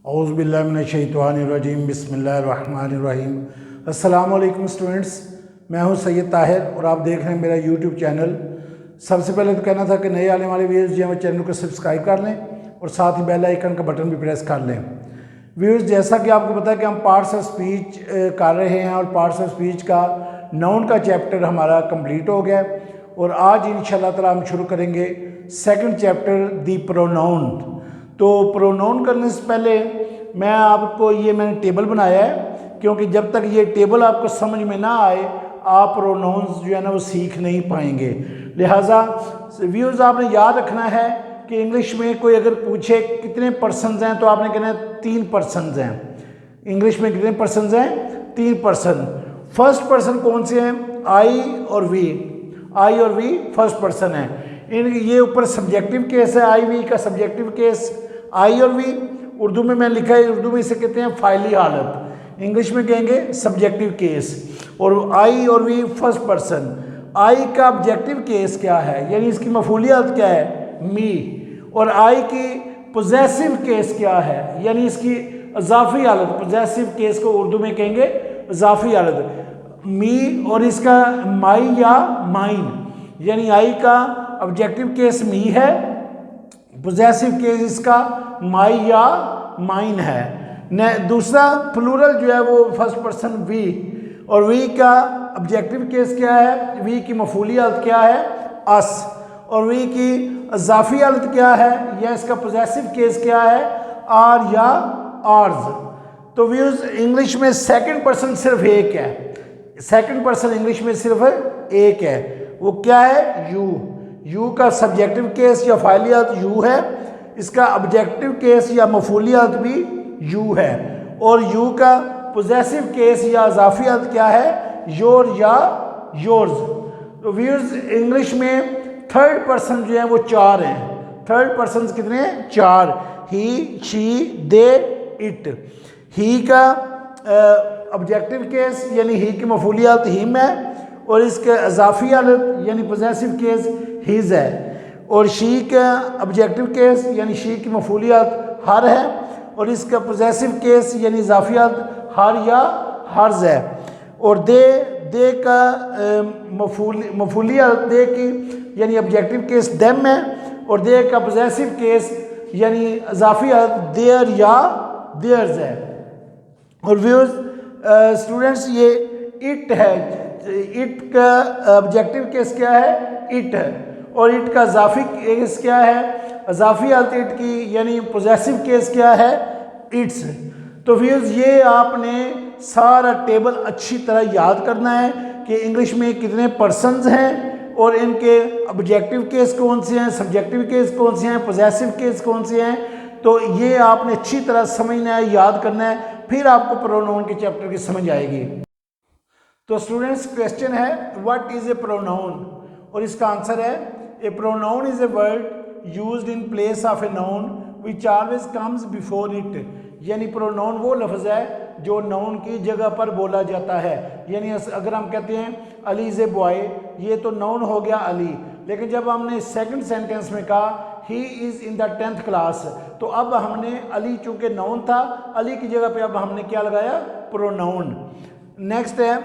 औज़ुबिल्लाहिमिनश्शैतानिर्रजीम बिस्मिल्लाहिर्रहमानिर्रहीम। अस्सलाम वालेकुम स्टूडेंट्स, मैं हूं सैयद ताहिर और आप देख रहे हैं मेरा यूट्यूब चैनल। सबसे पहले तो कहना था कि नए आने वाले व्यूअर्स जो हैं चैनल को सब्सक्राइब कर लें और साथ ही बेल आइकन का बटन भी प्रेस कर लें। व्यूअर्स, जैसा कि आपको पता है कि हम पार्ट्स ऑफ स्पीच कर रहे हैं और पार्ट्स ऑफ स्पीच का नाउन का चैप्टर हमारा कंप्लीट हो गया और आज इंशाल्लाह ताला हम शुरू करेंगे सेकंड चैप्टर दी प्रोनाउन। तो प्रोनाउन करने से पहले मैंने टेबल बनाया है, क्योंकि जब तक ये टेबल आपको समझ में ना आए आप प्रोनाउंस जो है ना वो सीख नहीं पाएंगे। लिहाजा व्यूज़ आपने याद रखना है कि इंग्लिश में कोई अगर पूछे कितने पर्सन्स हैं तो आपने कहना है 3 पर्सन्स हैं। इंग्लिश में कितने पर्सन्स हैं? 3 पर्सन। फर्स्ट पर्सन कौन से हैं? आई और वी। आई और वी फर्स्ट पर्सन है। ये ऊपर सब्जेक्टिव केस है, आई वी का सब्जेक्टिव केस। आई और वी उर्दू में मैं लिखा है, उर्दू में इसे कहते हैं फाइली हालत, इंग्लिश में कहेंगे सब्जेक्टिव केस। और आई और वी फर्स्ट पर्सन। आई का ऑब्जेक्टिव केस क्या है, यानी इसकी मफूलियत क्या है? मी। और आई की पोजेसिव केस क्या है, यानी इसकी इजाफी हालत। पोजेसिव केस को उर्दू में कहेंगे इजाफी हालत। मी और इसका माई या माइन, यानी आई का ऑब्जेक्टिव केस मी है, पोजेसिव केस इसका माई या माइन है। दूसरा प्लूरल जो है वो फर्स्ट पर्सन वी, और वी का ऑब्जेक्टिव केस क्या है? वी की मफूलियत क्या है? अस। और वी की इजाफी हालत क्या है, या इसका पोजेसिव केस क्या है? आर या आर्स। तो व्यूज इंग्लिश में सेकंड पर्सन सिर्फ एक है। सेकंड पर्सन इंग्लिश में सिर्फ एक है, वो क्या है? यू। यू का सब्जेक्टिव केस या फाइलियत यू है, इसका ऑब्जेक्टिव केस या मफूलियत भी यू है, और यू का पोजेसिव केस या इजाफियत क्या है? योर या योर्स। तो व्यूअर्स इंग्लिश में थर्ड पर्सन जो है वो 4 हैं। थर्ड पर्सन कितने हैं? 4। ही, शी, दे, इट। ही का ऑब्जेक्टिव केस यानी ही की मफूलियत हिम है, और इसका इजाफी हालत यानी पोजेसिव केस हिज है, और शी का ऑब्जेक्टिव केस यानी शी की मफूलियत हर है, और इसका पोजेसिव केस यानी इजाफियत हर या हर्ज है। और दे का मफूलियत दे की यानी ऑब्जेक्टिव केस देम है, और दे का पोजेसिव केस यानी इजाफियत देयर या देयर्स है। और व्यूअर्स स्टूडेंट्स ये इट है, इट का ऑब्जेक्टिव केस क्या है? इट है, और इट का इजाफी केस क्या है? इजाफी हालत इट की यानी पोजेसिव केस क्या है? इट्स। तो व्यूअर्स ये आपने सारा टेबल अच्छी तरह याद करना है कि इंग्लिश में कितने पर्सन्स हैं और इनके ऑब्जेक्टिव केस कौन से हैं, सब्जेक्टिव केस कौन से हैं, पोजेसिव केस कौन से हैं। तो ये आपने अच्छी तरह समझना है, याद करना है, फिर आपको प्रोनाउन के चैप्टर की समझ आएगी। तो स्टूडेंट्स क्वेश्चन है व्हाट इज ए प्रोनाउन, और इसका आंसर है a pronoun is a word used in place of a noun which always comes before it. यानी प्रोनाउन वो लफ्ज़ है जो नाउन की जगह पर बोला जाता है। यानी अगर हम कहते हैं अली इज़ ए बॉय, ये तो नाउन हो गया अली, लेकिन जब हमने सेकंड सेंटेंस में कहा he is in the 10th class, तो अब हमने अली चूँकि नाउन था, अली की जगह पे अब हमने क्या लगाया? प्रोनाउन। नेक्स्ट है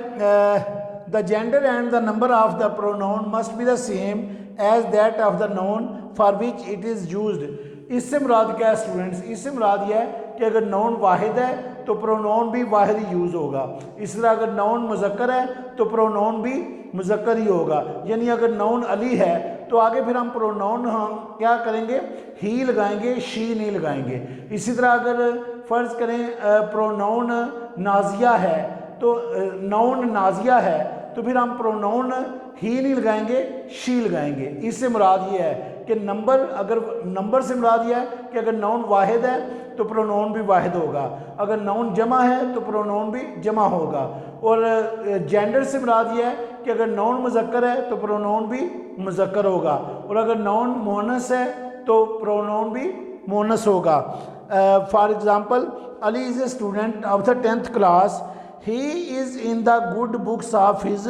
the gender and the number of the pronoun must be the same as that of the noun for which it is used. इससे मुराद क्या है स्टूडेंट्स? इससे मुराद यह है कि अगर नाउन वाहिद है तो प्रोनाउन भी वाहिद ही यूज़ होगा। इस तरह अगर नाउन मुज़क्कर है तो प्रोनाउन भी मुज़क्कर ही होगा। यानी अगर नाउन अली है तो आगे फिर हम प्रोनाउन हम क्या करेंगे? ही लगाएंगे, शी नहीं लगाएंगे। इसी तरह अगर फ़र्ज़ करें प्रोनाउन नाजिया है तो नाउन नाजिया है तो फिर हम प्रोनाउन ही नहीं लगाएंगे, शी लगाएंगे। इससे मुराद ये है कि नंबर, अगर नंबर से मुराद ये है कि अगर नाउन वाहिद है तो प्रोनाउन भी वाहिद होगा, अगर नाउन जमा है तो प्रोनाउन भी जमा होगा। और जेंडर से मुराद ये है कि अगर नाउन मुज़क्कर है तो प्रोनाउन भी मुज़क्कर होगा, और अगर नाउन मुअन्नस है तो प्रोनाउन भी मुअन्नस होगा। For example Ali is a student of the 10th class, he is in the good books of his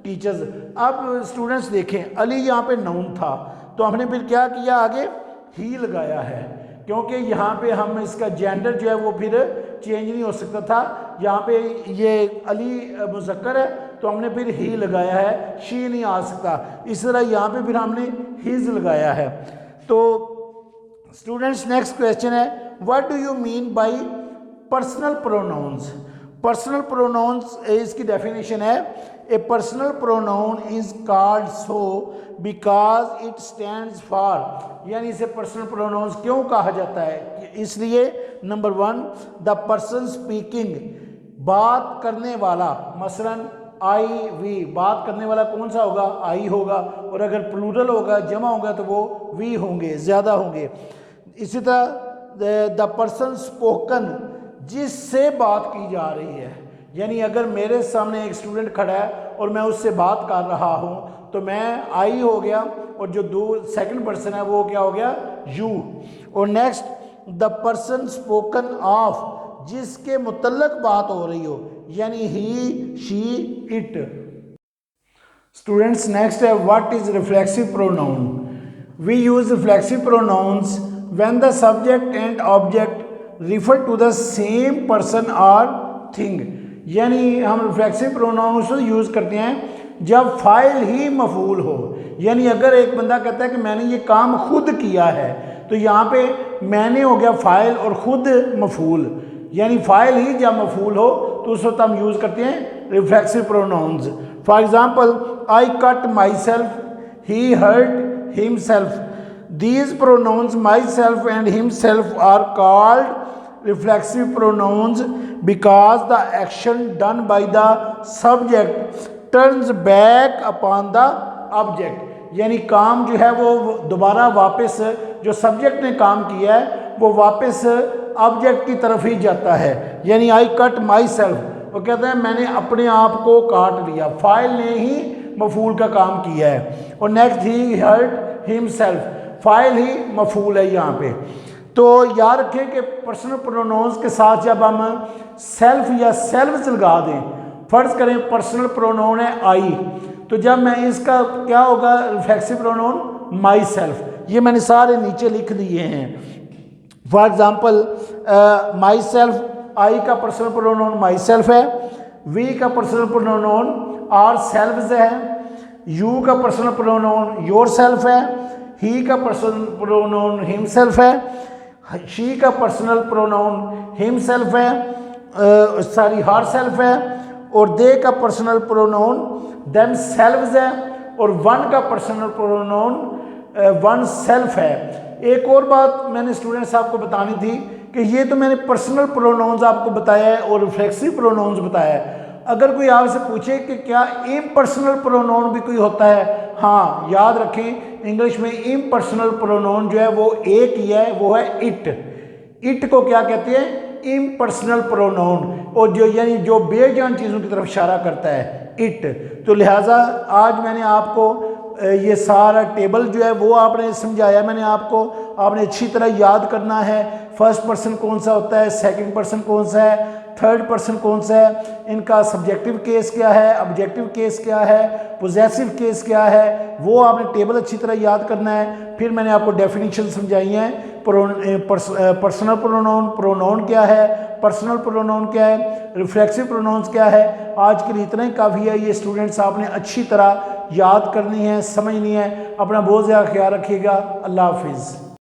teachers. अब स्टूडेंट्स देखें, अली यहाँ पे नाउन था तो हमने फिर क्या किया? आगे ही लगाया है। क्योंकि यहाँ पे हम इसका जेंडर जो है वो फिर चेंज नहीं हो सकता था। यहाँ पे ये अली मुज़क्कर है तो हमने फिर ही लगाया है, शी नहीं आ सकता। इस तरह यहाँ पे फिर हमने हिज लगाया है। तो स्टूडेंट्स नेक्स्ट क्वेश्चन है, what do you mean by personal pronouns. Personal pronouns इसकी डेफिनेशन है, ए personal pronoun is called so because it stands for, यानी इसे पर्सनल प्रोनाउंस क्यों कहा जाता है, इसलिए नंबर 1 द पर्सन स्पीकिंग, बात करने वाला, मसलन आई वी, बात करने वाला कौन सा होगा, आई होगा, और अगर प्लूरल होगा जमा होगा तो वो वी होंगे, ज़्यादा होंगे। इसी तरह द पर्सन स्पोकन, जिससे बात की जा रही है, यानी अगर मेरे सामने एक स्टूडेंट खड़ा है और मैं उससे बात कर रहा हूँ तो मैं आई हो गया, और जो सेकंड पर्सन है वो क्या हो गया, यू। और next the person spoken of, जिसके मुतल्लक बात हो रही हो, यानी he she it. Students next है, what is reflexive pronoun. We use reflexive pronouns when the subject and object refer to the same person और थिंग, यानी हम रिफ्लेक्सिव प्रोनाउंस यूज़ करते हैं जब फाइल ही मफूल हो, यानी अगर एक बंदा कहता है कि मैंने ये काम खुद किया है तो यहाँ पे मैंने हो गया फाइल और खुद मफूल, यानी फाइल ही जब मफूल हो तो उस वक्त हम यूज़ करते हैं reflexive pronouns. For example I cut myself, he hurt himself. These pronouns myself and himself are called reflexive pronouns because the action done by the subject turns back upon the object, यानी काम जो है वो दोबारा वापस, जो subject ने काम किया है वो वापस ऑब्जेक्ट की तरफ ही जाता है। यानी आई कट माई सेल्फ, वो कहता है मैंने अपने आप को काट लिया, फाइल ने ही मफूल का काम किया है। और नेक्स्ट ही हर्ट हिमसेल्फ, फाइल ही मफूल है यहाँ पे। तो याद रखें कि पर्सनल प्रोनाउंस के साथ जब हम सेल्फ या सेल्फ्स लगा दें, फर्ज करें पर्सनल प्रोनाउन है आई, तो जब मैं इसका क्या होगा रिफ्लेक्सिव प्रोनाउन माई सेल्फ, ये मैंने सारे नीचे लिख दिए हैं। फॉर एग्जाम्पल माई सेल्फ, आई का पर्सनल प्रोनाउन माई सेल्फ है, वी का पर्सनल प्रोनाउन आर सेल्व्स है, यू का पर्सनल प्रोनाउन योर सेल्फ है, ही का पर्सनल प्रोनाउन हिमसेल्फ है, शी का पर्सनल प्रोनाउन हिमसेल्फ है, सॉरी हर सेल्फ है, और दे का पर्सनल प्रोनाउन देम सेल्व्स है, और वन का पर्सनल प्रोनाउन वन सेल्फ है। एक और बात मैंने स्टूडेंट्स आपको बतानी थी कि ये तो मैंने पर्सनल प्रोनाउंस आपको बताया है और रिफ्लेक्सिव प्रोनाउंस बताया है। अगर कोई आपसे पूछे कि क्या इम्पर्सनल प्रोनाउन भी कोई होता है, हाँ याद रखें इंग्लिश में इम्पर्सनल प्रोनाउन जो है वो एक ही है, वो है इट। इट को क्या कहते हैं, इम्पर्सनल प्रोनाउन, और जो यानी जो बेजान चीज़ों की तरफ इशारा करता है, इट। तो लिहाजा आज मैंने आपको ये सारा टेबल जो है वो आपने समझाया मैंने आपको, आपने अच्छी तरह याद करना है। फर्स्ट पर्सन कौन सा होता है, सेकंड पर्सन कौन सा है, थर्ड पर्सन कौन सा है, इनका सब्जेक्टिव केस क्या है, ऑब्जेक्टिव केस क्या है, पोजेसिव केस क्या है, वो आपने टेबल अच्छी तरह याद करना है। फिर मैंने आपको डेफिनेशन समझाई है, पर्सनल प्रोनाउन, प्रोनाउन क्या है, पर्सनल प्रोनाउन क्या है, रिफ्लेक्सिव प्रोनाउंस क्या है। आज के लिए इतना ही काफ़ी है। ये स्टूडेंट्स आपने अच्छी तरह याद करनी है, समझनी है। अपना बहुत ज़्यादा ख्याल रखिएगा। अल्लाह हाफिज़।